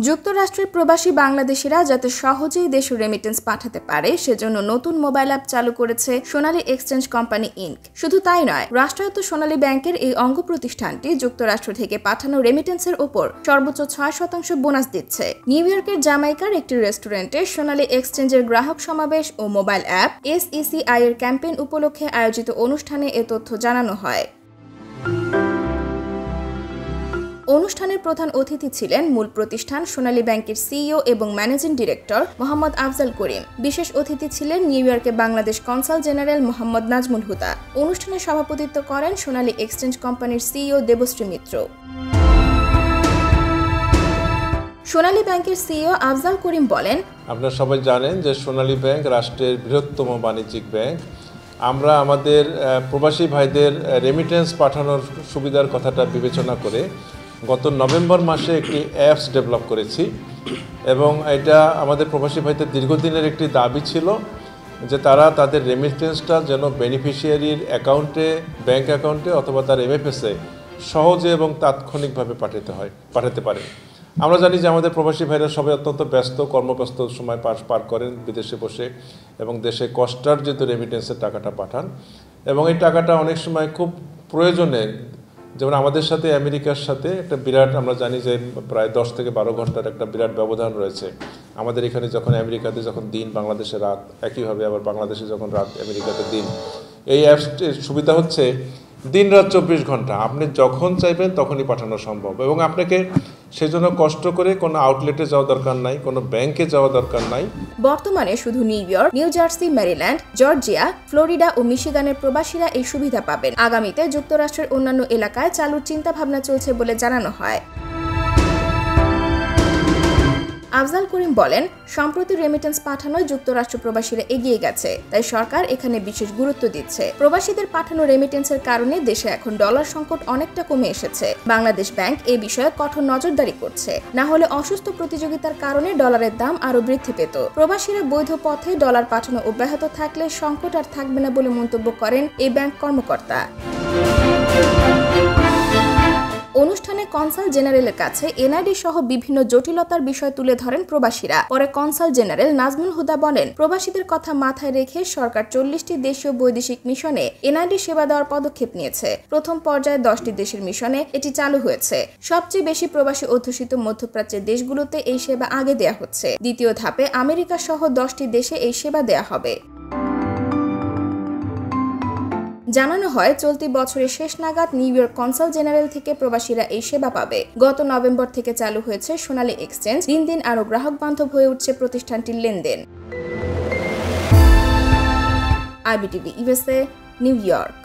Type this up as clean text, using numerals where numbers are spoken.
যুক্তরাষ্ট্রের প্রবাসী বাংলাদেশিরা যাতে সহজেই দেশে রেমিটেন্স পাঠাতে পারে সেজন্য নতুন মোবাইল অ্যাপ চালু করেছে সোনালী এক্সচেঞ্জ কোম্পানি ইনক। শুধু তাই নয়, রাষ্ট্রায়ত্ত সোনালী ব্যাংকের এই অঙ্গ প্রতিষ্ঠানটি যুক্তরাষ্ট্র থেকে পাঠানো রেমিটেন্সের ওপর সর্বোচ্চ 6% বোনাস দিচ্ছে। নিউ ইয়র্কের জামাইকার একটি রেস্টুরেন্টে সোনালী এক্সচেঞ্জের গ্রাহক সমাবেশ ও মোবাইল অ্যাপ SECI এর ক্যাম্পেইন উপলক্ষে আয়োজিত অনুষ্ঠানে এ তথ্য জানানো হয়। অনুষ্ঠানের প্রধান অতিথি ছিলেন মূল প্রতিষ্ঠান সোনালী ব্যাংকের সিইও এবং ম্যানেজিং ডিরেক্টর মোহাম্মদ আফজাল করিম। বিশেষ অতিথি ছিলেন নিউ ইয়র্কে বাংলাদেশ কনসাল জেনারেল মোহাম্মদ নাজমুল হুদা। অনুষ্ঠানে সভাপতিত্ব করেন সোনালী এক্সচেঞ্জ কোম্পানির সিইও দেবশ্রী মিত্র। সোনালী ব্যাংকের সিইও আফজাল করিম বলেন, আপনারা সবাই জানেন যে সোনালী ব্যাংক রাষ্ট্রের বৃহত্তম বাণিজ্যিক ব্যাংক। আমরা আমাদের প্রবাসী ভাইদের রেমিটেন্স পাঠানোর সুবিধার কথাটা বিবেচনা করে গত নভেম্বর মাসে একটি অ্যাপস ডেভেলপ করেছি এবং এটা আমাদের প্রবাসী ভাইদের দীর্ঘদিনের একটি দাবি ছিল যে তারা তাদের রেমিটেন্সটা যেন বেনিফিশিয়ারির অ্যাকাউন্টে, ব্যাংক অ্যাকাউন্টে অথবা তার MFS-এ সহজে এবং তাৎক্ষণিকভাবে পাঠাতে পারে। আমরা জানি যে আমাদের প্রবাসী ভাইরা সবাই অত্যন্ত ব্যস্ত, কর্মব্যস্ত সময় পার করেন বিদেশে বসে এবং দেশে কষ্টার্জিত রেমিটেন্সের টাকাটা পাঠান এবং এই টাকাটা অনেক সময় খুব প্রয়োজনে, যেমন আমাদের সাথে আমেরিকার সাথে একটা বিরাট, আমরা জানি যে প্রায় 10 থেকে 12 ঘন্টার একটা বিরাট ব্যবধান রয়েছে। আমাদের এখানে যখন আমেরিকাতে যখন দিন, বাংলাদেশে রাত, একইভাবে আবার বাংলাদেশে যখন রাত, আমেরিকাতে দিন। এই অ্যাপসটির সুবিধা হচ্ছে দিন রাত 24 ঘন্টা আপনি যখন চাইবেন তখনই পাঠানো সম্ভব এবং আপনাকে সেজন্য কষ্ট করে কোনো আউটলেটে যাওয়া দরকার নাই, কোনো ব্যাংকে যাওয়া দরকার নাই। বর্তমানে শুধু New York, New Jersey, Maryland, Georgia, Florida ও মিশিগানের প্রবাসীরা এই সুবিধা পাবেন। আগামীতে যুক্তরাষ্ট্রের অন্যান্য এলাকায় চালুর চিন্তাভাবনা চলছে বলে জানানো হয়। আফজাল করিম বলেন, সম্প্রতি রেমিটেন্স পাঠানোয় যুক্তরাষ্ট্র প্রবাসীরা এগিয়ে গেছে, তাই সরকার এখানে বিশেষ গুরুত্ব দিচ্ছে। প্রবাসীদের পাঠানো রেমিটেন্সের কারণে দেশে এখন ডলার সংকট অনেকটা কমে এসেছে। বাংলাদেশ ব্যাংক এই বিষয়ে কঠোর নজরদারি করছে, না হলে অসুস্থ প্রতিযোগিতার কারণে ডলারের দাম আরো বৃদ্ধি পেত। প্রবাসীরা বৈধ পথে ডলার পাঠানো অব্যাহত থাকলে সংকট আর থাকবে না বলে মন্তব্য করেন এই ব্যাংক কর্মকর্তা। অনুষ্ঠানে কনসাল জেনারেলের কাছে NID সহ বিভিন্ন জটিলতার বিষয় তুলে ধরেন প্রবাসীরা। পরে কনসাল জেনারেল নাজমুল হুদা বলেন, প্রবাসীদের কথা মাথায় রেখে সরকার 40টি দেশীয় বৈদেশিক মিশনে NID সেবা দেওয়ার পদক্ষেপ নিয়েছে। প্রথম পর্যায়ে 10টি দেশের মিশনে এটি চালু হয়েছে। সবচেয়ে বেশি প্রবাসী অধ্যুষিত মধ্যপ্রাচ্যের দেশগুলোতে এই সেবা আগে দেয়া হচ্ছে। দ্বিতীয় ধাপে আমেরিকা সহ 10টি দেশে এই সেবা দেয়া হবে। জানানো হয়, চলতি বছরের শেষ নাগাদ নিউ ইয়র্ক কনসাল জেনারেল থেকে প্রবাসীরা এই সেবা পাবে। গত নভেম্বর থেকে চালু হয়েছে সোনালী এক্সচেঞ্জ। দিন দিন আরও গ্রাহক বান্ধব হয়ে উঠছে প্রতিষ্ঠানটির লেনদেন। IBTV USA, new York.